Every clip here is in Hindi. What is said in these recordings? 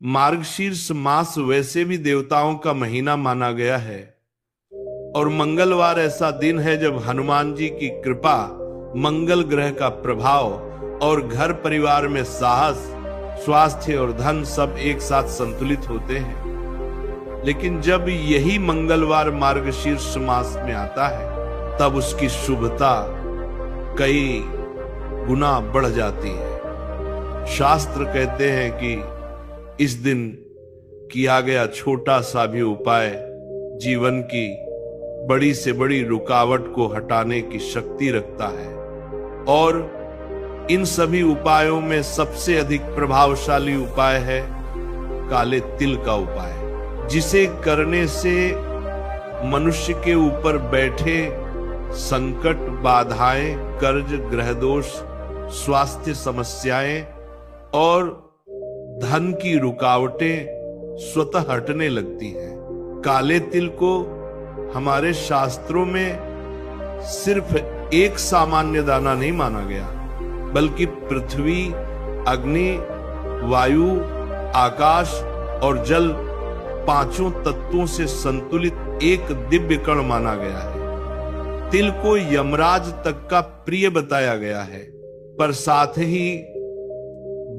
मार्गशीर्ष मास वैसे भी देवताओं का महीना माना गया है और मंगलवार ऐसा दिन है जब हनुमान जी की कृपा, मंगल ग्रह का प्रभाव और घर परिवार में साहस, स्वास्थ्य और धन सब एक साथ संतुलित होते हैं। लेकिन जब यही मंगलवार मार्गशीर्ष मास में आता है तब उसकी शुभता कई गुना बढ़ जाती है। शास्त्र कहते हैं कि इस दिन किया गया छोटा सा भी उपाय जीवन की बड़ी से बड़ी रुकावट को हटाने की शक्ति रखता है और इन सभी उपायों में सबसे अधिक प्रभावशाली उपाय है काले तिल का उपाय, जिसे करने से मनुष्य के ऊपर बैठे संकट, बाधाएं, कर्ज, ग्रह दोष, स्वास्थ्य समस्याएं और धन की रुकावटें स्वतः हटने लगती हैं। काले तिल को हमारे शास्त्रों में सिर्फ एक सामान्य दाना नहीं माना गया, बल्कि पृथ्वी, अग्नि, वायु, आकाश और जल पांचों तत्वों से संतुलित एक दिव्य कण माना गया है। तिल को यमराज तक का प्रिय बताया गया है, पर साथ ही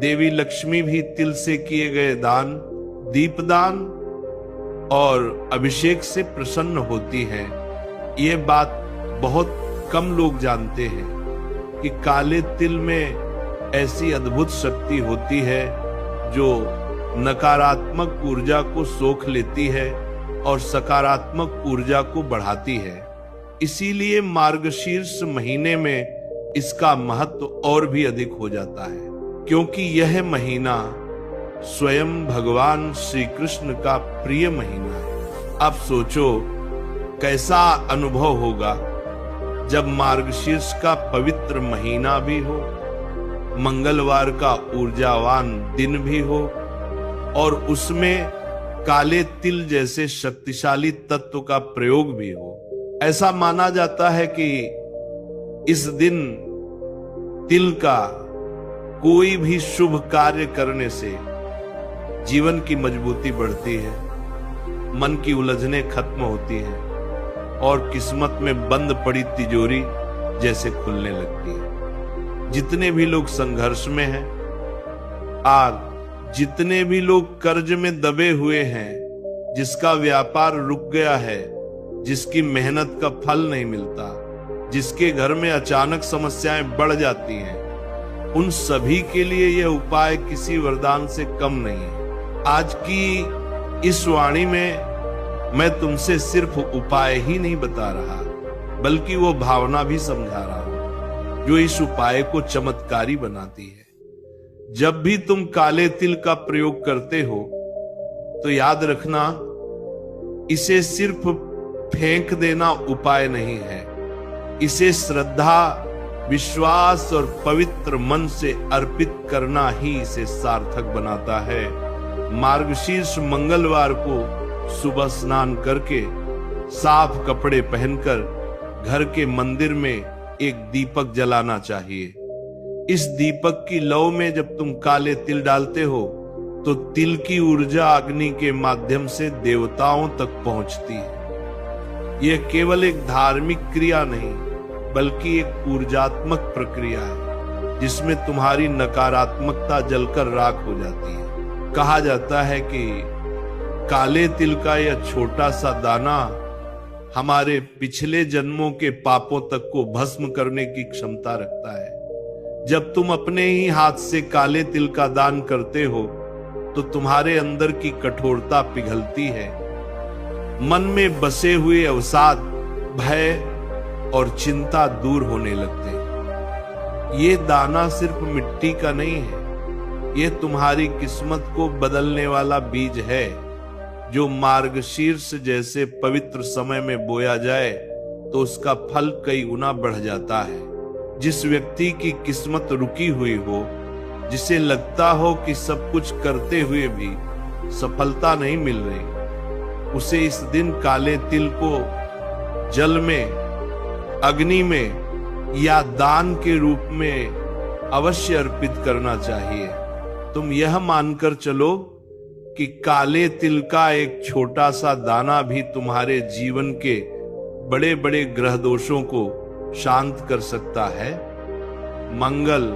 देवी लक्ष्मी भी तिल से किए गए दान, दीपदान और अभिषेक से प्रसन्न होती हैं। ये बात बहुत कम लोग जानते हैं कि काले तिल में ऐसी अद्भुत शक्ति होती है जो नकारात्मक ऊर्जा को सोख लेती है और सकारात्मक ऊर्जा को बढ़ाती है। इसीलिए मार्गशीर्ष महीने में इसका महत्व और भी अधिक हो जाता है, क्योंकि यह महीना स्वयं भगवान श्री कृष्ण का प्रिय महीना है। अब सोचो कैसा अनुभव होगा जब मार्गशीर्ष का पवित्र महीना भी हो, मंगलवार का ऊर्जावान दिन भी हो और उसमें काले तिल जैसे शक्तिशाली तत्व का प्रयोग भी हो। ऐसा माना जाता है कि इस दिन तिल का कोई भी शुभ कार्य करने से जीवन की मजबूती बढ़ती है, मन की उलझनें खत्म होती हैं और किस्मत में बंद पड़ी तिजोरी जैसे खुलने लगती है। जितने भी लोग संघर्ष में हैं, आज जितने भी लोग कर्ज में दबे हुए हैं, जिसका व्यापार रुक गया है, जिसकी मेहनत का फल नहीं मिलता, जिसके घर में अचानक समस्याएं बढ़ जाती हैं, उन सभी के लिए यह उपाय किसी वरदान से कम नहीं है। आज की इस वाणी में मैं तुमसे सिर्फ उपाय ही नहीं बता रहा, बल्कि वो भावना भी समझा रहा हूं जो इस उपाय को चमत्कारी बनाती है। जब भी तुम काले तिल का प्रयोग करते हो तो याद रखना, इसे सिर्फ फेंक देना उपाय नहीं है। इसे श्रद्धा, विश्वास और पवित्र मन से अर्पित करना ही इसे सार्थक बनाता है। मार्गशीर्ष मंगलवार को सुबह स्नान करके साफ कपड़े पहनकर घर के मंदिर में एक दीपक जलाना चाहिए। इस दीपक की लौ में जब तुम काले तिल डालते हो तो तिल की ऊर्जा अग्नि के माध्यम से देवताओं तक पहुंचती है। यह केवल एक धार्मिक क्रिया नहीं, बल्कि एक ऊर्जात्मक प्रक्रिया है जिसमें तुम्हारी नकारात्मकता जलकर राख हो जाती है। कहा जाता है कि काले तिल का यह छोटा सा दाना हमारे पिछले जन्मों के पापों तक को भस्म करने की क्षमता रखता है। जब तुम अपने ही हाथ से काले तिल का दान करते हो तो तुम्हारे अंदर की कठोरता पिघलती है, मन में बसे हुए अवसाद, भय और चिंता दूर होने लगते हैं। ये दाना सिर्फ मिट्टी का नहीं है, ये तुम्हारी किस्मत को बदलने वाला बीज है जो मार्गशीर्ष जैसे पवित्र समय में बोया जाए तो उसका फल कई गुना बढ़ जाता है। जिस व्यक्ति की किस्मत रुकी हुई हो, जिसे लगता हो कि सब कुछ करते हुए भी सफलता नहीं मिल रही, उसे इस दिन काले तिल को जल में, अग्नि में या दान के रूप में अवश्य अर्पित करना चाहिए। तुम यह मानकर चलो कि काले तिल का एक छोटा सा दाना भी तुम्हारे जीवन के बड़े बड़े ग्रह दोषों को शांत कर सकता है। मंगल,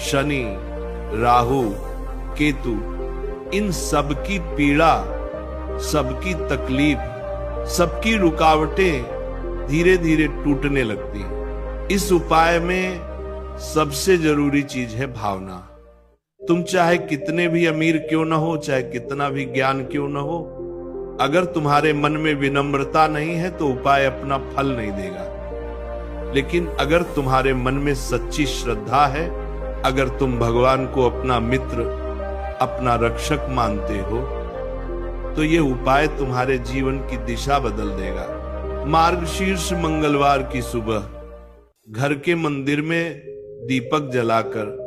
शनि, राहु, केतु, इन सबकी पीड़ा, सबकी तकलीफ, सबकी रुकावटें धीरे धीरे टूटने लगती हैं। इस उपाय में सबसे जरूरी चीज है भावना। तुम चाहे कितने भी अमीर क्यों ना हो, चाहे कितना भी ज्ञान क्यों ना हो, अगर तुम्हारे मन में विनम्रता नहीं है तो उपाय अपना फल नहीं देगा। लेकिन अगर तुम्हारे मन में सच्ची श्रद्धा है, अगर तुम भगवान को अपना मित्र, अपना रक्षक मानते हो, तो ये उपाय तुम्हारे जीवन की दिशा बदल देगा। मार्गशीर्ष मंगलवार की सुबह घर के मंदिर में दीपक जलाकर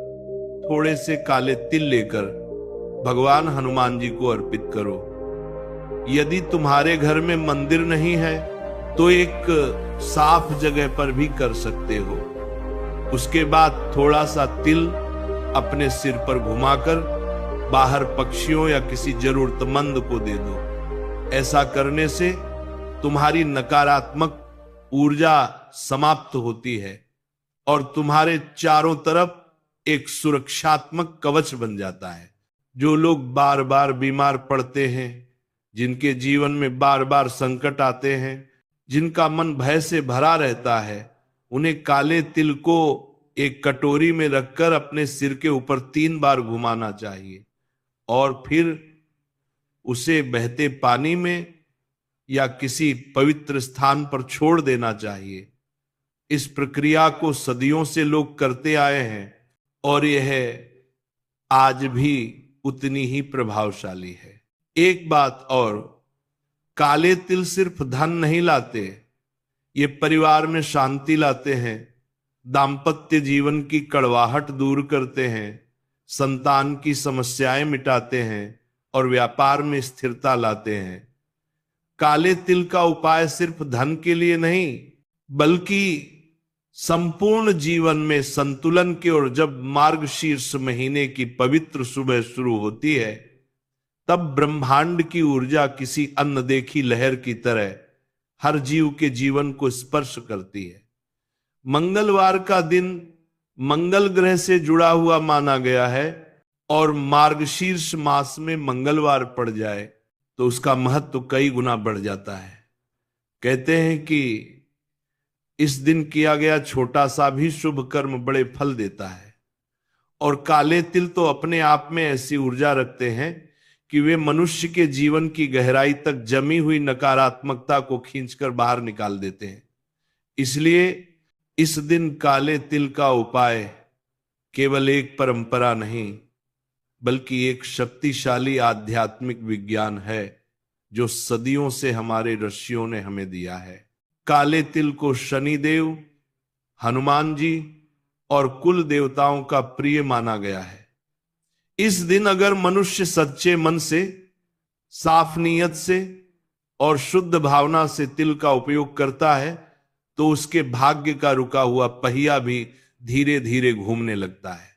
थोड़े से काले तिल लेकर भगवान हनुमान जी को अर्पित करो। यदि तुम्हारे घर में मंदिर नहीं है तो एक साफ जगह पर भी कर सकते हो। उसके बाद थोड़ा सा तिल अपने सिर पर घुमाकर बाहर पक्षियों या किसी जरूरतमंद को दे दो। ऐसा करने से तुम्हारी नकारात्मक ऊर्जा समाप्त होती है और तुम्हारे चारों तरफ एक सुरक्षात्मक कवच बन जाता है। जो लोग बार बार बीमार पड़ते हैं, जिनके जीवन में बार बार संकट आते हैं, जिनका मन भय से भरा रहता है, उन्हें काले तिल को एक कटोरी में रखकर अपने सिर के ऊपर 3 बार घुमाना चाहिए और फिर उसे बहते पानी में या किसी पवित्र स्थान पर छोड़ देना चाहिए। इस प्रक्रिया को सदियों से लोग करते आए हैं और यह आज भी उतनी ही प्रभावशाली है। एक बात और, काले तिल सिर्फ धन नहीं लाते, ये परिवार में शांति लाते हैं, दाम्पत्य जीवन की कड़वाहट दूर करते हैं, संतान की समस्याएं मिटाते हैं और व्यापार में स्थिरता लाते हैं। काले तिल का उपाय सिर्फ धन के लिए नहीं, बल्कि संपूर्ण जीवन में संतुलन की ओर जब मार्गशीर्ष महीने की पवित्र सुबह शुरू होती है, तब ब्रह्मांड की ऊर्जा किसी अनदेखी लहर की तरह हर जीव के जीवन को स्पर्श करती है। मंगलवार का दिन मंगल ग्रह से जुड़ा हुआ माना गया है और मार्गशीर्ष मास में मंगलवार पड़ जाए तो उसका महत्व कई गुना बढ़ जाता है। कहते हैं कि इस दिन किया गया छोटा सा भी शुभ कर्म बड़े फल देता है और काले तिल तो अपने आप में ऐसी ऊर्जा रखते हैं कि वे मनुष्य के जीवन की गहराई तक जमी हुई नकारात्मकता को खींचकर बाहर निकाल देते हैं। इसलिए इस दिन काले तिल का उपाय केवल एक परंपरा नहीं, बल्कि एक शक्तिशाली आध्यात्मिक विज्ञान है जो सदियों से हमारे ऋषियों ने हमें दिया है। काले तिल को शनिदेव, हनुमान जी और कुल देवताओं का प्रिय माना गया है। इस दिन अगर मनुष्य सच्चे मन से, साफ नीयत से और शुद्ध भावना से तिल का उपयोग करता है तो उसके भाग्य का रुका हुआ पहिया भी धीरे धीरे घूमने लगता है।